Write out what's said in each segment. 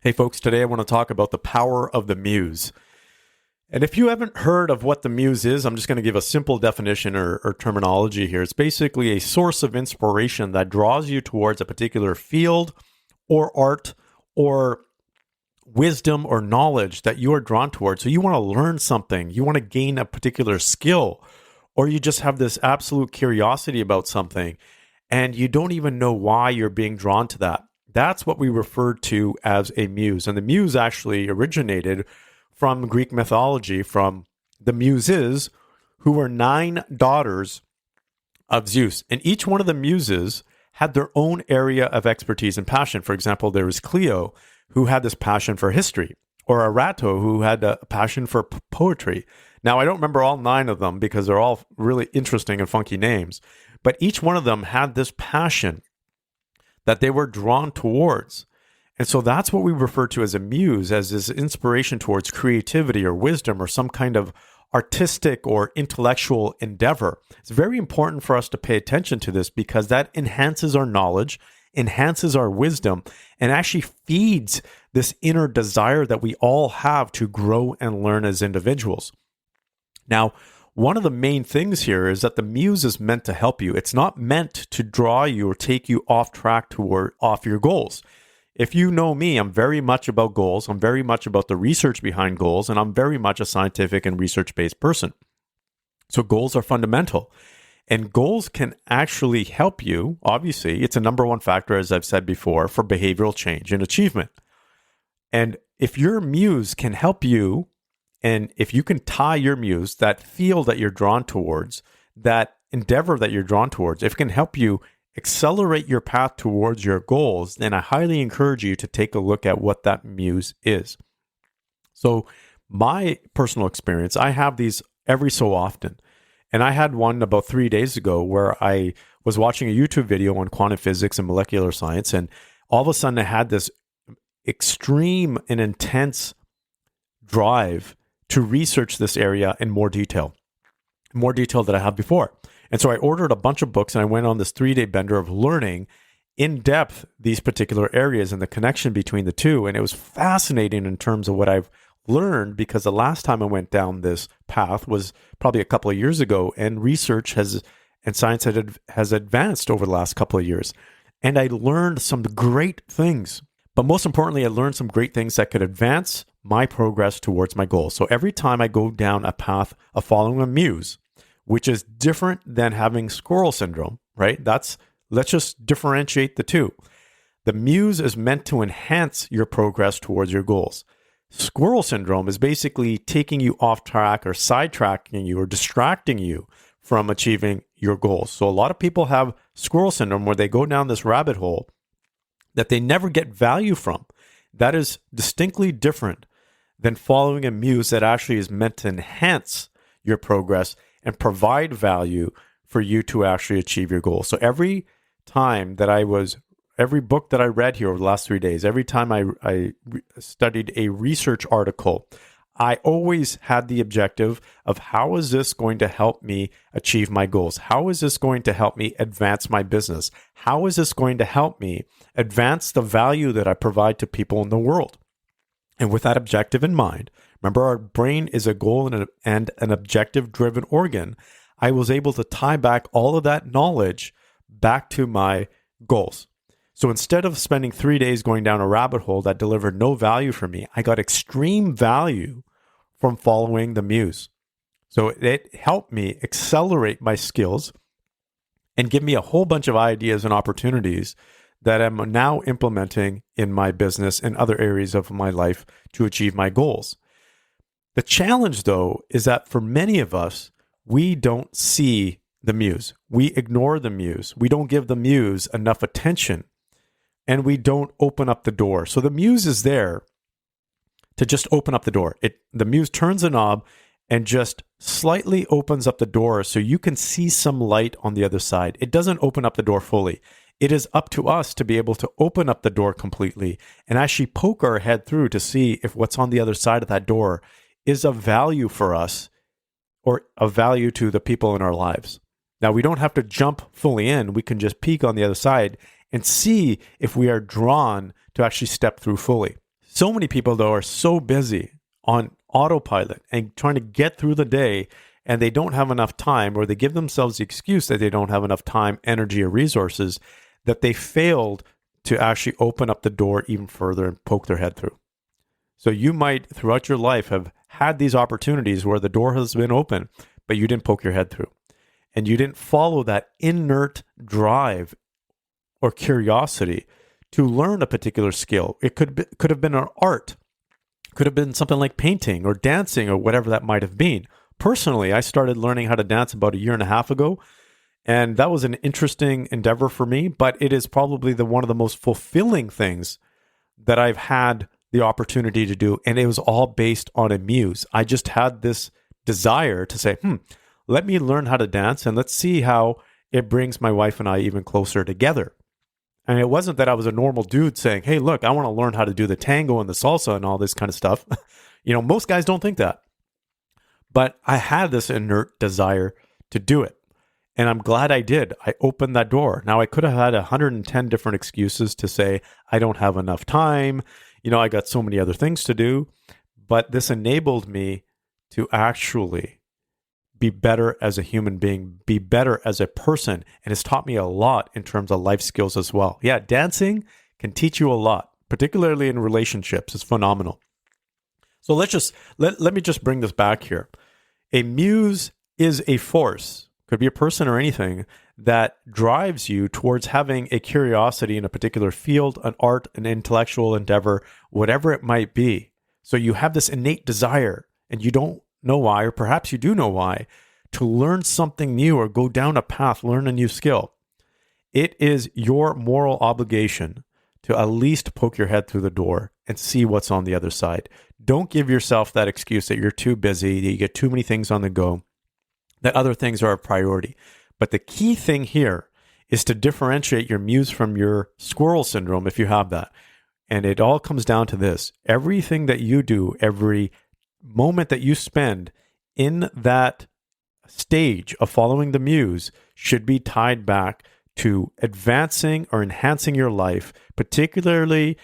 Hey folks, today I want to talk about the power of the Muse. And if you haven't heard of what the Muse is, I'm just going to give a simple definition or terminology here. It's basically a source of inspiration that draws you towards a particular field or art or wisdom or knowledge that you are drawn towards. So you want to learn something, you want to gain a particular skill, or you just have this absolute curiosity about something and you don't even know why you're being drawn to that. That's what we refer to as a muse. And the muse actually originated from Greek mythology, from the Muses, who were 9 daughters of Zeus. And each one of the muses had their own area of expertise and passion. For example, there was Clio, who had this passion for history, or Arato, who had a passion for poetry. Now, I don't remember all 9 of them because they're all really interesting and funky names, but each one of them had this passion that they were drawn towards. And so that's what we refer to as a muse, as this inspiration towards creativity or wisdom or some kind of artistic or intellectual endeavor. It's very important for us to pay attention to this because that enhances our knowledge, enhances our wisdom, and actually feeds this inner desire that we all have to grow and learn as individuals. Now, one of the main things here is that the muse is meant to help you. It's not meant to draw you or take you off track off your goals. If you know me, I'm very much about goals. I'm very much about the research behind goals, and I'm very much a scientific and research-based person. So goals are fundamental. And goals can actually help you. Obviously, it's a number one factor, as I've said before, for behavioral change and achievement. And if your muse can help you, and if you can tie your muse, that field that you're drawn towards, that endeavor that you're drawn towards, if it can help you accelerate your path towards your goals, then I highly encourage you to take a look at what that muse is. So my personal experience, I have these every so often. And I had one about 3 days ago where I was watching a YouTube video on quantum physics and molecular science. And all of a sudden I had this extreme and intense drive to research this area in more detail than I have before. And so I ordered a bunch of books and I went on this 3-day bender of learning in depth these particular areas and the connection between the two. And it was fascinating in terms of what I've learned, because the last time I went down this path was probably a couple of years ago, and research and science has advanced over the last couple of years. And I learned some great things. But most importantly, I learned some great things that could advance my progress towards my goals. So every time I go down a path of following a muse, which is different than having squirrel syndrome, right? Let's just differentiate the two. The muse is meant to enhance your progress towards your goals. Squirrel syndrome is basically taking you off track or sidetracking you or distracting you from achieving your goals. So a lot of people have squirrel syndrome where they go down this rabbit hole that they never get value from. That is distinctly different than following a muse that actually is meant to enhance your progress and provide value for you to actually achieve your goals. So every book that I read here over the last 3 days, every time I studied a research article, I always had the objective of how is this going to help me achieve my goals? How is this going to help me advance my business? How is this going to help me advance the value that I provide to people in the world? And with that objective in mind, remember our brain is a goal and an objective-driven organ. I was able to tie back all of that knowledge back to my goals. So instead of spending 3 days going down a rabbit hole that delivered no value for me, I got extreme value from following the muse. So it helped me accelerate my skills and give me a whole bunch of ideas and opportunities that I'm now implementing in my business and other areas of my life to achieve my goals. The challenge, though, is that for many of us, we don't see the muse. We ignore the muse. We don't give the muse enough attention, and we don't open up the door. So the muse is there to just open up the door. The muse turns a knob and just slightly opens up the door so you can see some light on the other side. It doesn't open up the door fully. It is up to us to be able to open up the door completely and actually poke our head through to see if what's on the other side of that door is of value for us or of value to the people in our lives. Now, we don't have to jump fully in. We can just peek on the other side and see if we are drawn to actually step through fully. So many people, though, are so busy on autopilot and trying to get through the day, and they don't have enough time, or they give themselves the excuse that they don't have enough time, energy, or resources, that they failed to actually open up the door even further and poke their head through. So you might, throughout your life, have had these opportunities where the door has been open, but you didn't poke your head through. And you didn't follow that inert drive or curiosity to learn a particular skill. It could have been an art, could have been something like painting or dancing or whatever that might have been. Personally, I started learning how to dance about 1.5 years ago, and that was an interesting endeavor for me, but it is probably one of the most fulfilling things that I've had the opportunity to do, and it was all based on a muse. I just had this desire to say, let me learn how to dance, and let's see how it brings my wife and I even closer together. And it wasn't that I was a normal dude saying, hey, look, I want to learn how to do the tango and the salsa and all this kind of stuff. Most guys don't think that. But I had this inert desire to do it. And I'm glad I did. I opened that door. Now, I could have had 110 different excuses to say, I don't have enough time. I got so many other things to do. But this enabled me to actually be better as a human being, be better as a person. And it's taught me a lot in terms of life skills as well. Yeah, dancing can teach you a lot, particularly in relationships. It's phenomenal. So let me just bring this back here. A muse is a force, could be a person or anything, that drives you towards having a curiosity in a particular field, an art, an intellectual endeavor, whatever it might be. So you have this innate desire, and you don't know why, or perhaps you do know why, to learn something new or go down a path, learn a new skill. It is your moral obligation to at least poke your head through the door and see what's on the other side. Don't give yourself that excuse that you're too busy, that you get too many things on the go, that other things are a priority. But the key thing here is to differentiate your muse from your squirrel syndrome, if you have that. And it all comes down to this. Everything that you do, every moment that you spend in that stage of following the muse should be tied back to advancing or enhancing your life, particularly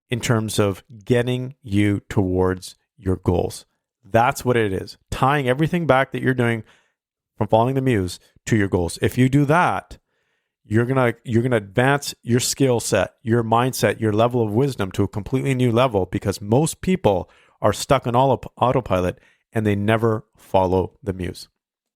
in terms of getting you towards your goals. That's what it is. Tying everything back that you're doing from following the muse to your goals. If you do that, you're gonna advance your skill set, your mindset, your level of wisdom to a completely new level, because most people are stuck on autopilot and they never follow the muse.